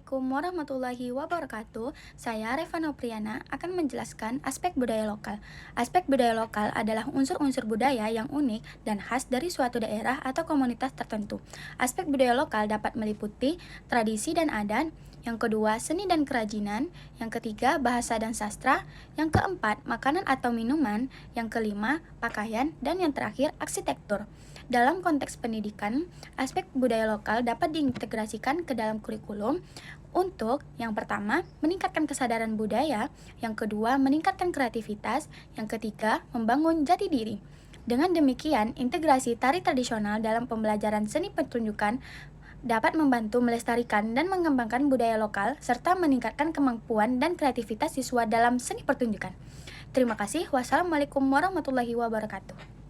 Assalamualaikum warahmatullahi wabarakatuh. Saya Revana Priana akan menjelaskan aspek budaya lokal. Aspek budaya lokal adalah unsur-unsur budaya yang unik dan khas dari suatu daerah atau komunitas tertentu. Aspek budaya lokal dapat meliputi tradisi dan adat. Yang kedua, seni dan kerajinan. Yang ketiga, bahasa dan sastra. Yang keempat, makanan atau minuman. Yang kelima, pakaian. Dan yang terakhir, arsitektur. Dalam konteks pendidikan, aspek budaya lokal dapat diintegrasikan ke dalam kurikulum untuk yang pertama, meningkatkan kesadaran budaya, yang kedua, meningkatkan kreativitas, yang ketiga, membangun jati diri. Dengan demikian, integrasi tari tradisional dalam pembelajaran seni pertunjukan dapat membantu melestarikan dan mengembangkan budaya lokal serta meningkatkan kemampuan dan kreativitas siswa dalam seni pertunjukan. Terima kasih. Wassalamualaikum warahmatullahi wabarakatuh.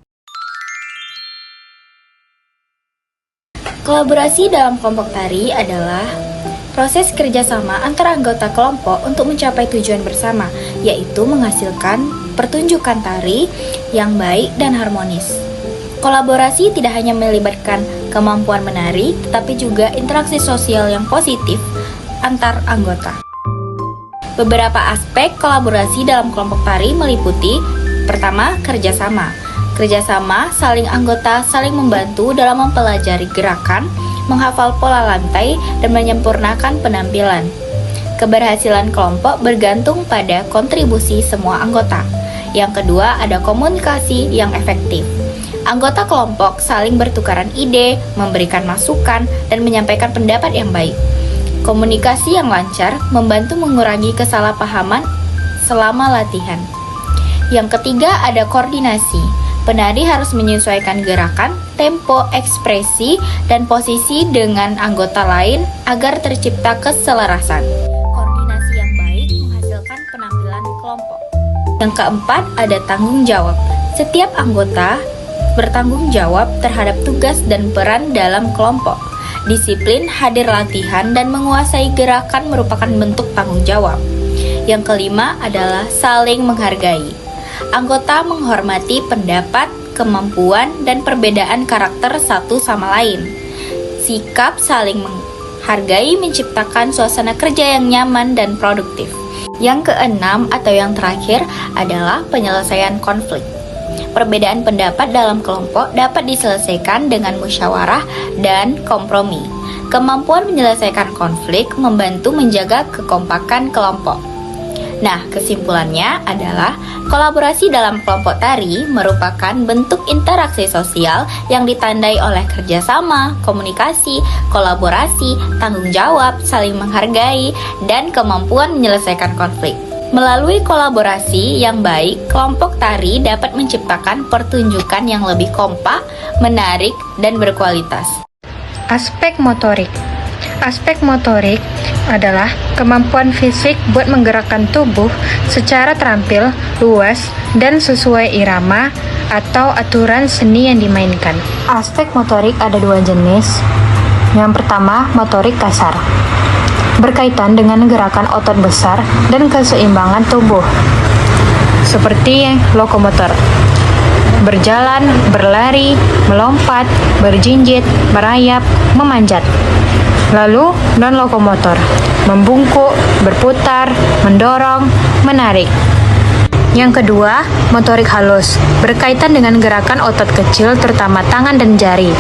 Kolaborasi dalam kelompok tari adalah proses kerjasama antara anggota kelompok untuk mencapai tujuan bersama, yaitu menghasilkan pertunjukan tari yang baik dan harmonis. Kolaborasi tidak hanya melibatkan kemampuan menari, tetapi juga interaksi sosial yang positif antar anggota. Beberapa aspek kolaborasi dalam kelompok tari meliputi: pertama, kerjasama. Kerjasama, anggota saling membantu dalam mempelajari gerakan, menghafal pola lantai, dan menyempurnakan penampilan. Keberhasilan kelompok bergantung pada kontribusi semua anggota. Yang kedua, ada komunikasi yang efektif. Anggota kelompok saling bertukaran ide, memberikan masukan, dan menyampaikan pendapat yang baik. Komunikasi yang lancar membantu mengurangi kesalahpahaman selama latihan. Yang ketiga, ada koordinasi. Penari harus menyesuaikan gerakan, tempo, ekspresi, dan posisi dengan anggota lain agar tercipta keselarasan. Koordinasi yang baik menghasilkan penampilan kelompok. Yang keempat, ada tanggung jawab. Setiap anggota bertanggung jawab terhadap tugas dan peran dalam kelompok. Disiplin, hadir latihan, dan menguasai gerakan merupakan bentuk tanggung jawab. Yang kelima adalah saling menghargai. Anggota menghormati pendapat, kemampuan, dan perbedaan karakter satu sama lain. Sikap saling menghargai menciptakan suasana kerja yang nyaman dan produktif. Yang keenam atau yang terakhir adalah penyelesaian konflik. Perbedaan pendapat dalam kelompok dapat diselesaikan dengan musyawarah dan kompromi. Kemampuan menyelesaikan konflik membantu menjaga kekompakan kelompok. Nah, kesimpulannya adalah kolaborasi dalam kelompok tari merupakan bentuk interaksi sosial yang ditandai oleh kerjasama, komunikasi, kolaborasi, tanggung jawab, saling menghargai, dan kemampuan menyelesaikan konflik. Melalui kolaborasi yang baik, kelompok tari dapat menciptakan pertunjukan yang lebih kompak, menarik, dan berkualitas. Aspek motorik. Aspek motorik adalah kemampuan fisik buat menggerakkan tubuh secara terampil, luas, dan sesuai irama atau aturan seni yang dimainkan. Aspek motorik ada dua jenis. Yang pertama, motorik kasar. Berkaitan dengan gerakan otot besar dan keseimbangan tubuh, seperti lokomotor. Berjalan, berlari, melompat, berjinjit, merayap, memanjat. Lalu, non-lokomotor, membungkuk, berputar, mendorong, menarik. Yang kedua, motorik halus, berkaitan dengan gerakan otot kecil terutama tangan dan jari.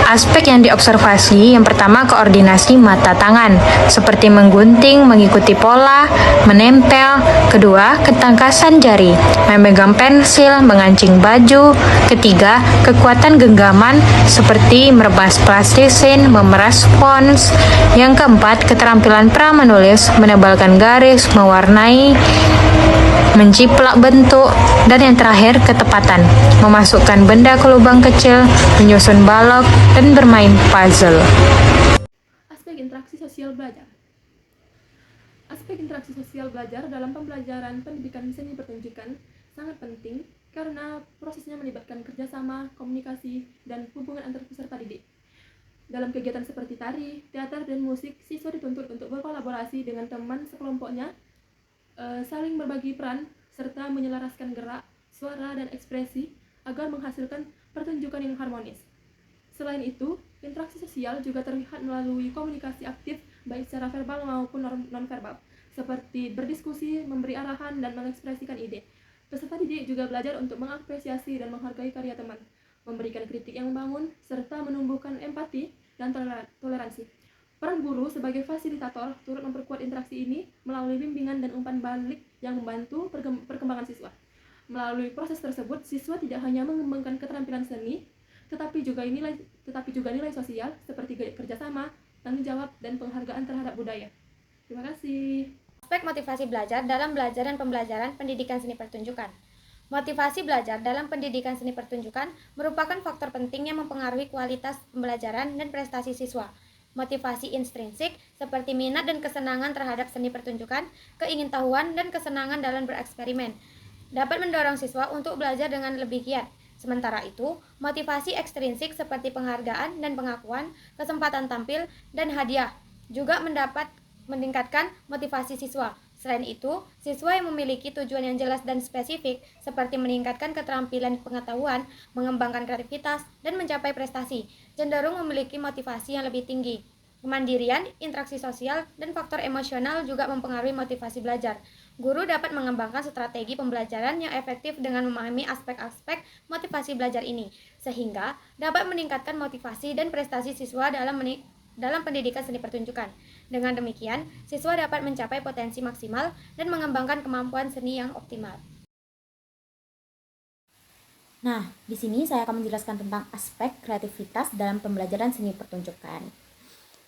Aspek yang diobservasi yang pertama koordinasi mata tangan, seperti menggunting, mengikuti pola, menempel. Kedua, ketangkasan jari, memegang pensil, mengancing baju. Ketiga, kekuatan genggaman, seperti merebas plastisin, memeras spons. Yang keempat, keterampilan pra menulis, menebalkan garis, mewarnai, menciplak bentuk, dan yang terakhir ketepatan, memasukkan benda ke lubang kecil, menyusun balok, dan bermain puzzle. Aspek interaksi sosial belajar. Aspek interaksi sosial belajar dalam pembelajaran pendidikan seni pertunjukan sangat penting karena prosesnya melibatkan kerjasama, komunikasi, dan hubungan antar peserta didik. Dalam kegiatan seperti tari, teater, dan musik, siswa dituntut untuk berkolaborasi dengan teman sekelompoknya, saling berbagi peran, serta menyelaraskan gerak, suara, dan ekspresi agar menghasilkan pertunjukan yang harmonis. Selain itu, interaksi sosial juga terlihat melalui komunikasi aktif baik secara verbal maupun non-verbal, seperti berdiskusi, memberi arahan, dan mengekspresikan ide. Peserta didik juga belajar untuk mengapresiasi dan menghargai karya teman, memberikan kritik yang membangun, serta menumbuhkan empati dan toleransi. Peran guru sebagai fasilitator turut memperkuat interaksi ini melalui bimbingan dan umpan balik yang membantu perkembangan siswa. Melalui proses tersebut, siswa tidak hanya mengembangkan keterampilan seni, tetapi juga nilai sosial seperti kerjasama, tanggung jawab, dan penghargaan terhadap budaya. Terima kasih. Aspek motivasi belajar dalam belajar dan pembelajaran pendidikan seni pertunjukan. Motivasi belajar dalam pendidikan seni pertunjukan merupakan faktor penting yang mempengaruhi kualitas pembelajaran dan prestasi siswa. Motivasi intrinsik seperti minat dan kesenangan terhadap seni pertunjukan, keingintahuan dan kesenangan dalam bereksperimen, dapat mendorong siswa untuk belajar dengan lebih giat. Sementara itu, motivasi ekstrinsik seperti penghargaan dan pengakuan, kesempatan tampil, dan hadiah juga meningkatkan motivasi siswa. Selain itu, siswa yang memiliki tujuan yang jelas dan spesifik seperti meningkatkan keterampilan pengetahuan, mengembangkan kreativitas, dan mencapai prestasi, cenderung memiliki motivasi yang lebih tinggi. Kemandirian, interaksi sosial, dan faktor emosional juga mempengaruhi motivasi belajar. Guru dapat mengembangkan strategi pembelajaran yang efektif dengan memahami aspek-aspek motivasi belajar ini, sehingga dapat meningkatkan motivasi dan prestasi siswa dalam pendidikan seni pertunjukan. Dengan demikian, siswa dapat mencapai potensi maksimal dan mengembangkan kemampuan seni yang optimal. Nah, di sini saya akan menjelaskan tentang aspek kreativitas dalam pembelajaran seni pertunjukan.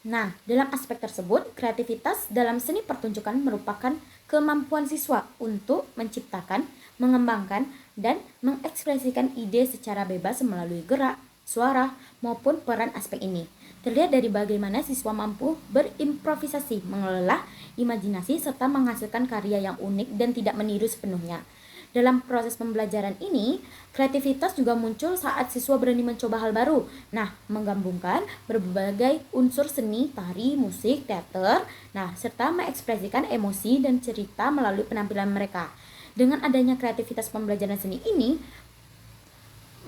Nah, dalam aspek tersebut, kreativitas dalam seni pertunjukan merupakan kemampuan siswa untuk menciptakan, mengembangkan, dan mengekspresikan ide secara bebas melalui gerak, suara, maupun peran aspek ini. Terlihat dari bagaimana siswa mampu berimprovisasi, mengelola imajinasi, serta menghasilkan karya yang unik dan tidak meniru sepenuhnya. Dalam proses pembelajaran ini, kreativitas juga muncul saat siswa berani mencoba hal baru. Nah, menggabungkan berbagai unsur seni, tari, musik, teater, serta mengekspresikan emosi dan cerita melalui penampilan mereka. Dengan adanya kreativitas pembelajaran seni ini,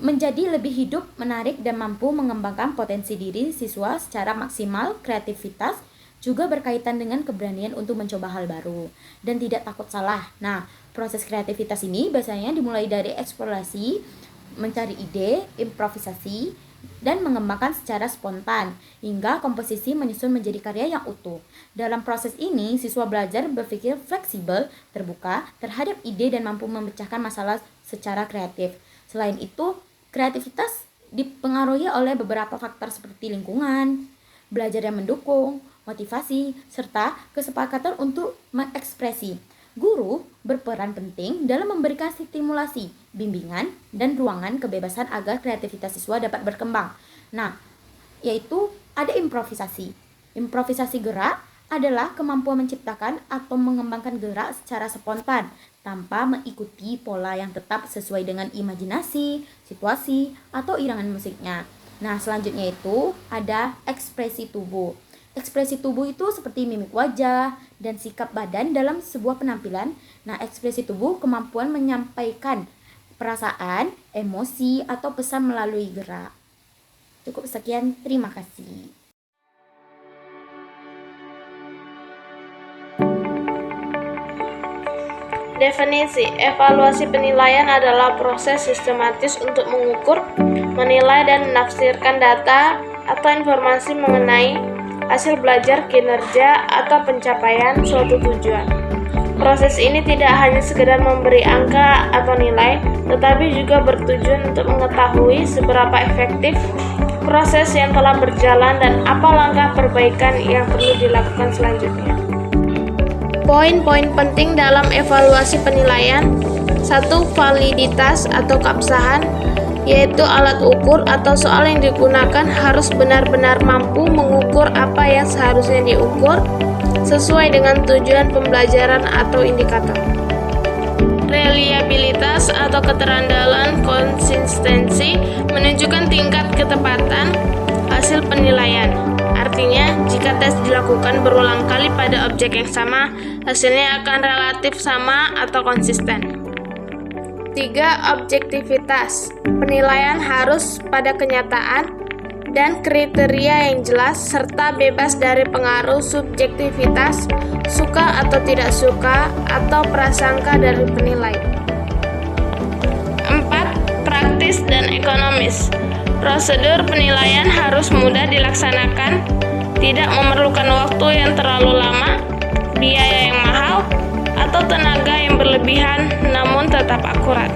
menjadi lebih hidup, menarik, dan mampu mengembangkan potensi diri siswa secara maksimal. Kreativitas juga berkaitan dengan keberanian untuk mencoba hal baru dan tidak takut salah. Nah, proses kreativitas ini biasanya dimulai dari eksplorasi, mencari ide, improvisasi, dan mengembangkan secara spontan hingga komposisi menyusun menjadi karya yang utuh. Dalam proses ini, siswa belajar berpikir fleksibel, terbuka terhadap ide, dan mampu memecahkan masalah secara kreatif. Selain itu, kreativitas dipengaruhi oleh beberapa faktor seperti lingkungan, belajar yang mendukung, motivasi, serta kesepakatan untuk mengekspresi. Guru berperan penting dalam memberikan stimulasi, bimbingan, dan ruangan kebebasan agar kreativitas siswa dapat berkembang. Yaitu ada improvisasi. Improvisasi gerak adalah kemampuan menciptakan atau mengembangkan gerak secara spontan tanpa mengikuti pola yang tetap sesuai dengan imajinasi, situasi, atau irangan musiknya. Selanjutnya itu ada ekspresi tubuh. Ekspresi tubuh itu seperti mimik wajah dan sikap badan dalam sebuah penampilan. Ekspresi tubuh kemampuan menyampaikan perasaan, emosi, atau pesan melalui gerak. Cukup sekian, terima kasih. Definisi evaluasi penilaian adalah proses sistematis untuk mengukur, menilai, dan menafsirkan data atau informasi mengenai hasil belajar, kinerja, atau pencapaian suatu tujuan. Proses ini tidak hanya sekedar memberi angka atau nilai, tetapi juga bertujuan untuk mengetahui seberapa efektif proses yang telah berjalan dan apa langkah perbaikan yang perlu dilakukan selanjutnya. Poin-poin penting dalam evaluasi penilaian. 1. Validitas atau keabsahan, yaitu alat ukur atau soal yang digunakan harus benar-benar mampu mengukur apa yang seharusnya diukur sesuai dengan tujuan pembelajaran atau indikator. Reliabilitas atau keterandalan, konsistensi, menunjukkan tingkat ketepatan hasil penilaian. Artinya, jika tes dilakukan berulang kali pada objek yang sama, hasilnya akan relatif sama atau konsisten. 3. Objektivitas. Penilaian harus pada kenyataan dan kriteria yang jelas serta bebas dari pengaruh subjektivitas, suka atau tidak suka, atau prasangka dari penilai. 4. Praktis dan ekonomis. Prosedur penilaian harus mudah dilaksanakan, tidak memerlukan waktu yang terlalu lama, biaya yang mahal, atau tenaga yang berlebihan namun tetap akurat.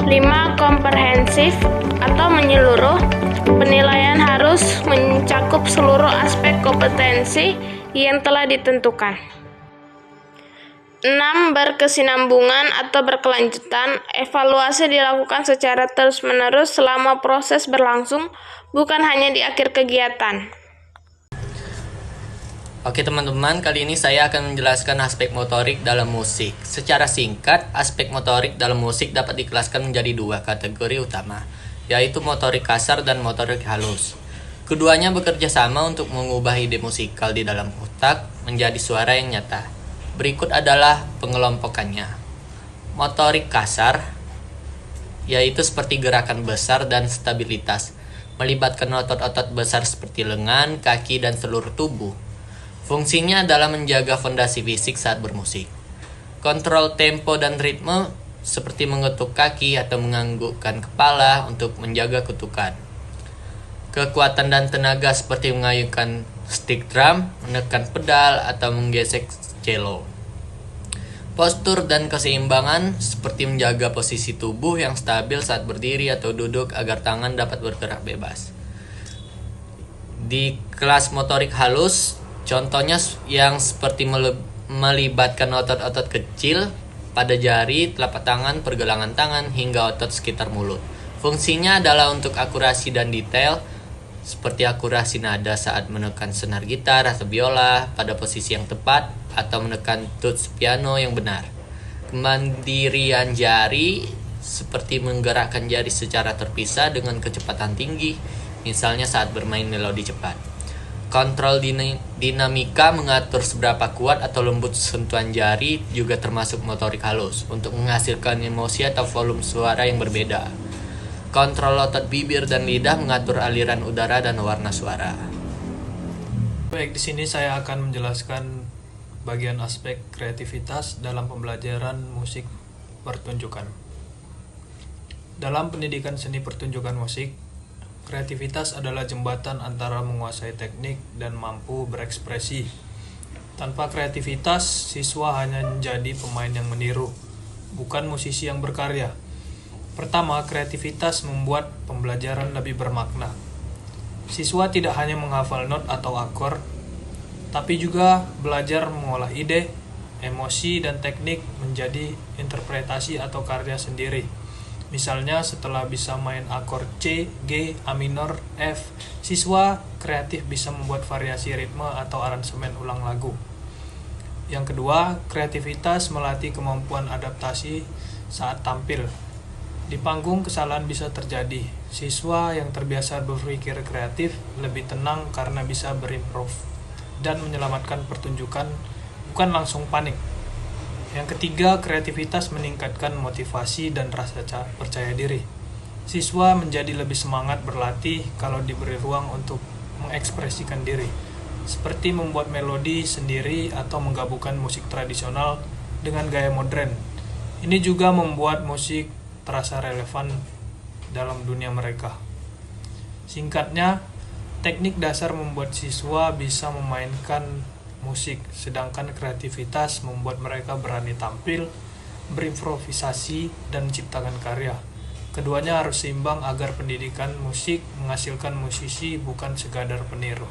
5. Komprehensif atau menyeluruh. Penilaian harus mencakup seluruh aspek kompetensi yang telah ditentukan. 6. Berkesinambungan atau berkelanjutan. Evaluasi dilakukan secara terus-menerus selama proses berlangsung, bukan hanya di akhir kegiatan. Oke teman-teman, kali ini saya akan menjelaskan aspek motorik dalam musik. Secara singkat, aspek motorik dalam musik dapat dikelaskan menjadi dua kategori utama, yaitu motorik kasar dan motorik halus. Keduanya bekerja sama untuk mengubah ide musikal di dalam otak menjadi suara yang nyata. Berikut adalah pengelompokannya. Motorik kasar, yaitu seperti gerakan besar dan stabilitas, melibatkan otot-otot besar seperti lengan, kaki, dan seluruh tubuh. Fungsinya adalah menjaga fondasi fisik saat bermusik. Kontrol tempo dan ritme seperti mengetuk kaki atau menganggukkan kepala untuk menjaga ketukan. Kekuatan dan tenaga seperti mengayunkan stick drum, menekan pedal, atau menggesek cello. Postur dan keseimbangan seperti menjaga posisi tubuh yang stabil saat berdiri atau duduk agar tangan dapat bergerak bebas. Di kelas motorik halus, contohnya yang seperti melibatkan otot-otot kecil pada jari, telapak tangan, pergelangan tangan, hingga otot sekitar mulut. Fungsinya adalah untuk akurasi dan detail, seperti akurasi nada saat menekan senar gitar atau biola pada posisi yang tepat, atau menekan tuts piano yang benar. Kemandirian jari, seperti menggerakkan jari secara terpisah dengan kecepatan tinggi, misalnya saat bermain melodi cepat. Kontrol dinamika mengatur seberapa kuat atau lembut sentuhan jari juga termasuk motorik halus untuk menghasilkan emosi atau volume suara yang berbeda. Kontrol otot bibir dan lidah mengatur aliran udara dan warna suara. Baik, di sini saya akan menjelaskan bagian aspek kreativitas dalam pembelajaran musik pertunjukan. Dalam pendidikan seni pertunjukan musik, kreativitas adalah jembatan antara menguasai teknik dan mampu berekspresi. Tanpa kreativitas, siswa hanya menjadi pemain yang meniru, bukan musisi yang berkarya. Pertama, kreativitas membuat pembelajaran lebih bermakna. Siswa tidak hanya menghafal not atau akor, tapi juga belajar mengolah ide, emosi, dan teknik menjadi interpretasi atau karya sendiri. Misalnya setelah bisa main akor C, G, A minor, F, siswa kreatif bisa membuat variasi ritme atau aransemen ulang lagu. Yang kedua, kreativitas melatih kemampuan adaptasi saat tampil. Di panggung kesalahan bisa terjadi. Siswa yang terbiasa berpikir kreatif lebih tenang karena bisa berimprov dan menyelamatkan pertunjukan, bukan langsung panik. Yang ketiga, kreativitas meningkatkan motivasi dan rasa percaya diri. Siswa menjadi lebih semangat berlatih kalau diberi ruang untuk mengekspresikan diri, seperti membuat melodi sendiri atau menggabungkan musik tradisional dengan gaya modern. Ini juga membuat musik terasa relevan dalam dunia mereka. Singkatnya, teknik dasar membuat siswa bisa memainkan musik, sedangkan kreativitas membuat mereka berani tampil, berimprovisasi, dan menciptakan karya. Keduanya harus seimbang agar pendidikan musik menghasilkan musisi bukan sekadar peniru.